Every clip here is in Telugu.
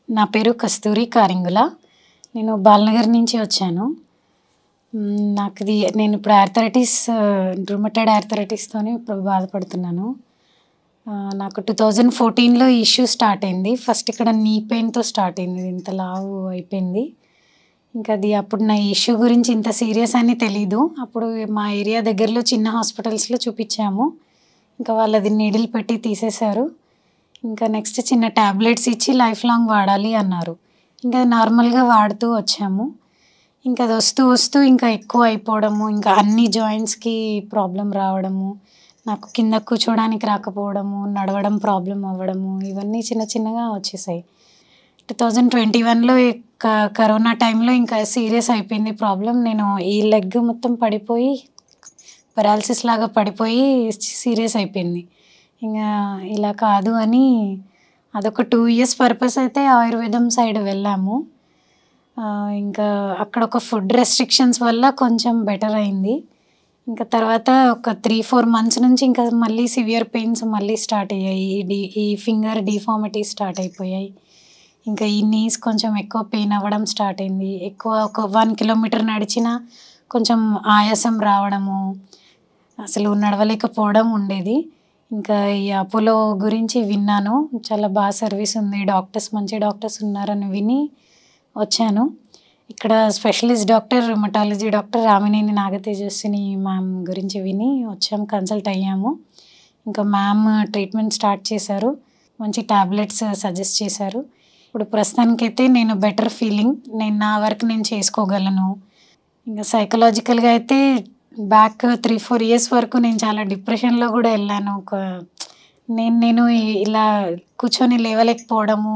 నా పేరు కస్తూరి కారింగుల. నేను బాలనగర్ నుంచి వచ్చాను. నేను ఇప్పుడు రుమటైడ్ ఆర్థరైటిస్‌తోని ఇప్పుడు బాధపడుతున్నాను. నాకు 2014లో ఈ ఇష్యూ స్టార్ట్ అయింది. ఫస్ట్ ఇక్కడ నీ పెయిన్‌తో స్టార్ట్ అయింది. ఇంత లావు అయిపోయింది. అప్పుడు నా ఇష్యూ గురించి ఇంత సీరియస్ అని తెలీదు. అప్పుడు మా ఏరియా దగ్గరలో చిన్న హాస్పిటల్స్‌లో చూపిచ్చాము. వాళ్ళది నీడిల్ పెట్టి తీసేశారు. నెక్స్ట్ చిన్న టాబ్లెట్స్ ఇచ్చి లైఫ్ లాంగ్ వాడాలి అన్నారు. నార్మల్‌గా వాడుతూ వచ్చాము. అది వస్తూ ఎక్కువ అయిపోవడము, అన్ని జాయింట్స్‌కి ప్రాబ్లమ్ రావడము, నాకు కింద కూర్చోవడానికి రాకపోవడము, నడవడం ప్రాబ్లమ్ అవ్వడము, ఇవన్నీ చిన్న చిన్నగా వచ్చేసాయి. 2021లో కరోనా టైంలో సీరియస్ అయిపోయింది ప్రాబ్లమ్. నేను ఈ లెగ్ మొత్తం పడిపోయి పెరాలిసిస్ లాగా పడిపోయి సీరియస్ అయిపోయింది. ఇలా కాదు అని అదొక 2 ఇయర్స్ పర్పస్ అయితే ఆయుర్వేదం సైడ్ వెళ్ళాము. అక్కడ ఒక ఫుడ్ రెస్ట్రిక్షన్స్ వల్ల కొంచెం బెటర్ అయింది. తర్వాత ఒక 3-4 మంత్స్ నుంచి మళ్ళీ సివియర్ పెయిన్స్ మళ్ళీ స్టార్ట్ అయ్యాయి. ఈ ఫింగర్ డిఫార్మిటీ స్టార్ట్ అయిపోయాయి. ఈ నీస్ కొంచెం ఎక్కువ పెయిన్ అవ్వడం స్టార్ట్ అయింది. ఒక 1 కిలోమీటర్ నడిచినా కొంచెం ఆయాసం రావడము, అసలు నడవలేకపోవడం ఉండేది. ఈ అపోలో గురించి విన్నాను. చాలా బాగా సర్వీస్ ఉంది, మంచి డాక్టర్స్ ఉన్నారని విని వచ్చాను. ఇక్కడ specialist doctor, rheumatology doctor Ramineni Nagatejaswini ma'am గురించి విని వచ్చాము, కన్సల్ట్ అయ్యాము. మ్యామ్ ట్రీట్మెంట్ స్టార్ట్ చేశారు. మంచి టాబ్లెట్స్ సజెస్ట్ చేశారు. ఇప్పుడు ప్రస్తుతానికైతే నేను బెటర్ ఫీలింగ్. నా వర్క్ నేను చేసుకోగలను. సైకలాజికల్‌గా అయితే బ్యాక్ 3-4 ఇయర్స్ వరకు నేను చాలా డిప్రెషన్‌లో కూడా వెళ్ళాను. నేను ఇలా కూర్చొని లేవలేకపోవడము,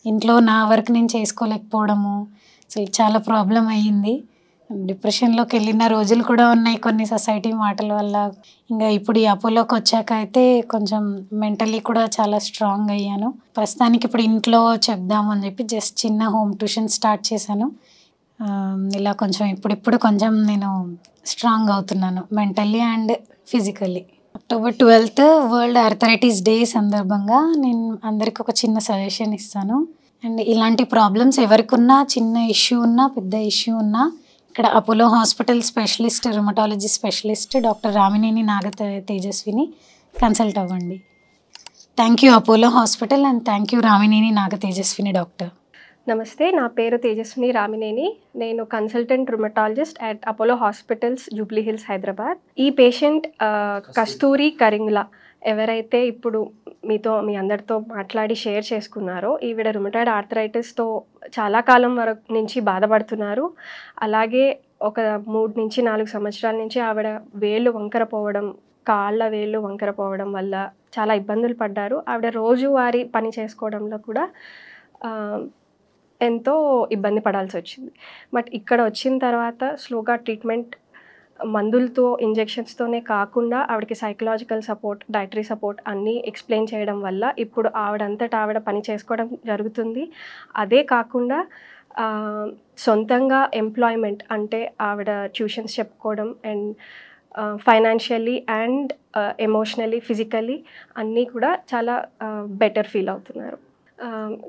ఇంట్లో నా వర్క్ నేను చేసుకోలేకపోవడము, అసలు చాలా ప్రాబ్లమ్ అయ్యింది. డిప్రెషన్‌లోకి వెళ్ళిన రోజులు కూడా ఉన్నాయి కొన్ని సొసైటీ మాటల వల్ల. ఇప్పుడు ఈ అపోలోకి వచ్చాక అయితే కొంచెం మెంటల్లీ కూడా చాలా స్ట్రాంగ్ అయ్యాను. ప్రస్తుతానికి ఇప్పుడు ఇంట్లో చెప్దాము అని చెప్పి జస్ట్ చిన్న హోమ్ ట్యూషన్ స్టార్ట్ చేశాను. ఇలా కొంచెం ఇప్పుడిప్పుడు కొంచెం నేను స్ట్రాంగ్ అవుతున్నాను mentally and physically. October 12th world arthritis day సందర్భంగా నేను అందరికి ఒక చిన్న సజెషన్ ఇస్తాను. ఇలాంటి ప్రాబ్లమ్స్ ఎవరికున్నా, చిన్న ఇష్యూ ఉన్నా, పెద్ద ఇష్యూ ఉన్నా, ఇక్కడ Apollo hospital specialist, rheumatology specialist doctor Ramineni Tejaswini consult అవ్వండి. Thank you Apollo hospital and thank you Ramineni Tejaswini doctor. నమస్తే, నా పేరు తేజస్విని రామినేని. నేను consultant rheumatologist at Apollo hospitals, Jubilee Hills, Hyderabad. ఈ పేషెంట్ కస్తూరి కరింగుల ఎవరైతే ఇప్పుడు మీ అందరితో మాట్లాడి షేర్ చేసుకున్నారో, ఈవిడ రుమటాయిడ్ ఆర్థరైటిస్తో చాలా కాలం వరకు నుంచి బాధపడుతున్నారు. అలాగే ఒక 3-4 సంవత్సరాల నుంచి ఆవిడ వేళ్ళు వంకర పోవడం, కాళ్ళ వేళ్ళు వంకర పోవడం వల్ల చాలా ఇబ్బందులు పడ్డారు. ఆవిడ రోజువారీ పని చేసుకోవడంలో కూడా ఎంతో ఇబ్బంది పడాల్సి వచ్చింది. బట్ ఇక్కడ వచ్చిన తర్వాత స్లోగా ట్రీట్మెంట్, మందులతో, ఇంజెక్షన్స్తోనే కాకుండా ఆవిడకి సైకలాజికల్ సపోర్ట్, డైటరీ సపోర్ట్ అన్నీ ఎక్స్ప్లెయిన్ చేయడం వల్ల ఇప్పుడు ఆవిడంతటా ఆవిడ పని చేసుకోవడం జరుగుతుంది. అదే కాకుండా సొంతంగా ఎంప్లాయ్మెంట్, అంటే ఆవిడ ట్యూషన్స్ చెప్పుకోవడం and financially and emotionally, physically అన్నీ కూడా చాలా బెటర్ ఫీల్ అవుతున్నారు.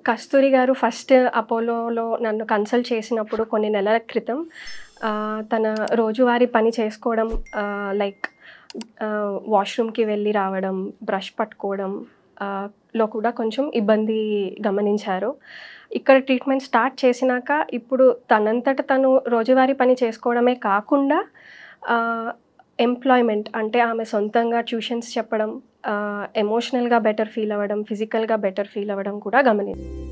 కస్తూరి గారు ఫస్ట్ అపోలోలో నన్ను కన్సల్ట్ చేసినప్పుడు కొన్ని నెలల క్రితం తన రోజువారీ పని చేసుకోవడం, లైక్ వాష్రూమ్కి వెళ్ళి రావడం, బ్రష్ పట్టుకోవడం లో కూడా కొంచెం ఇబ్బంది గమనించారు. ఇక్కడ ట్రీట్మెంట్ స్టార్ట్ చేసినాక ఇప్పుడు తనంతట తను రోజువారీ పని చేసుకోవడమే కాకుండా ఎంప్లాయ్మెంట్, అంటే ఆమె సొంతంగా ట్యూషన్స్ చెప్పడం, ఎమోషనల్గా బెటర్ ఫీల్ అవ్వడం, ఫిజికల్గా బెటర్ ఫీల్ అవ్వడం కూడా గమనించారు.